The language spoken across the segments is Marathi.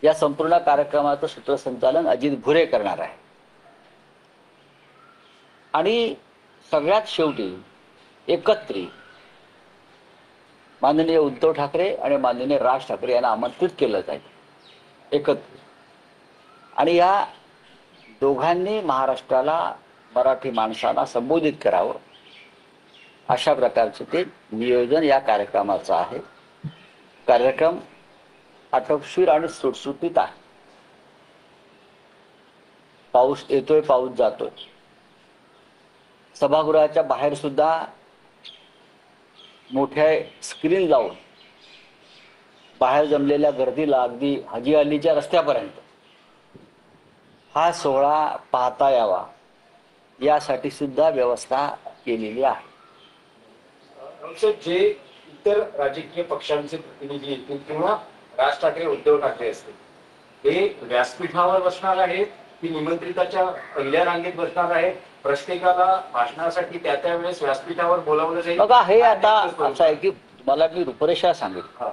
या संपूर्ण कार्यक्रमाचं सूत्रसंचालन अजित भुरे करणार आहे। आणि सगळ्यात शेवटी एकत्रित माननीय उद्धव ठाकरे आणि माननीय राज ठाकरे यांना आमंत्रित केलं जाईल एकत्रित। आणि या दोघांनी महाराष्ट्राला, मराठी माणसाला संबोधित करावं अशा प्रकारचे ते नियोजन या कार्यक्रमाचं आहे। कार्यक्रम आटोपशीर आणि सुटसुटीत आहे। पाऊस येतोय, पाऊस जातोय। सभागृहाच्या बाहेर सुद्धा मोठ्या स्क्रीन लावून बाहेर जमलेल्या गर्दीला अगदी हाजी अलीच्या रस्त्यापर्यंत हा सोहळा पाहता यावा यासाठी सुद्धा व्यवस्था केलेली आहे। जे इतर राजकीय पक्षांचे प्रतिनिधी येतील किंवा राज ठाकरे उद्धव ठाकरे असतील हे व्यासपीठावर बसणार आहेत की निमंत्रिताच्या पहिल्या रांगेत बसणार आहेत? प्रत्येकाला भाषणासाठी त्या त्यावेळेस व्यासपीठावर बोलावलं जाईल? बघा, हे आता असं आहे की तुम्हाला मी रूपरेषा सांगितली।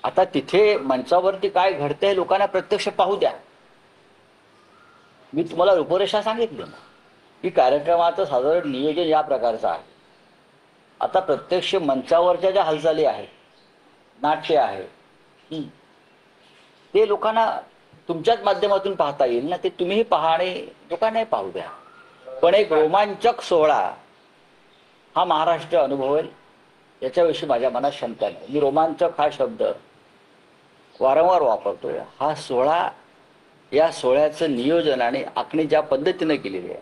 आता तिथे मंचावरती काय घडतंय लोकांना प्रत्यक्ष पाहू द्या। मी तुम्हाला रूपरेषा सांगितली ना की कार्यक्रमाचं साधारण नियोजन या प्रकारचं आहे। आता प्रत्यक्ष मंचावरच्या ज्या हालचाली आहेत, नाट्य आहे, ते लोकांना तुमच्याच माध्यमातून पाहता येईल ना। ते तुम्हीही पहा आणि लोकांनाही पाहू द्या। पण एक रोमांचक सोहळा हा महाराष्ट्र अनुभवेल याच्याविषयी माझ्या मनात शंका नाही। मी रोमांचक हा शब्द वारंवार वापरतोय। हा सोहळा, या सोहळ्याचं नियोजन आणि आखणी ज्या पद्धतीने केलेली आहे,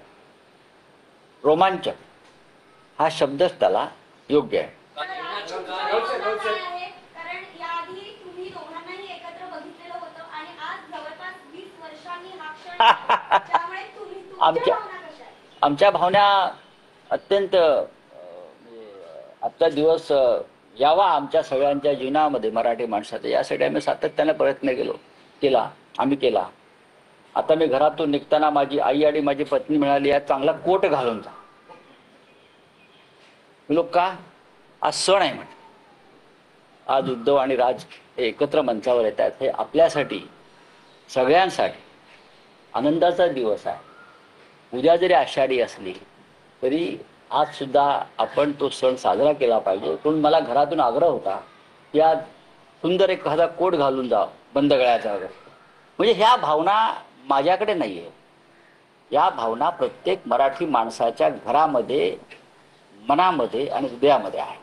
रोमांचक हा शब्दच त्याला योग्य आहे। आमच्या भावना अत्यंत आजचा दिवस यावा आमच्या सगळ्यांच्या जीवनामध्ये मराठी माणसाच्या, यासाठी आम्ही सातत्याने प्रयत्न केला। आता मी घरातून निघताना माझी आई आणि माझी पत्नी म्हणाली, या चांगला कोट घालून जा। मी लोक का? आज सण आहे म्हणे। आज उद्धव आणि राज एकत्र मंचावर येत आहेत। हे आपल्यासाठी, सगळ्यांसाठी आनंदाचा दिवस आहे। उद्या जरी आषाढी असली तरी आज सुद्धा आपण तो सण साजरा केला पाहिजे। म्हणून मला घरातून आग्रह होता की आज सुंदर एखादा कोट घालून जा, बंद गळ्याचा वगैरे। म्हणजे ह्या भावना माझ्याकडे नाहीये, या भावना प्रत्येक मराठी माणसाच्या घरामध्ये, मनामध्ये आणि हृदयामध्ये आहे।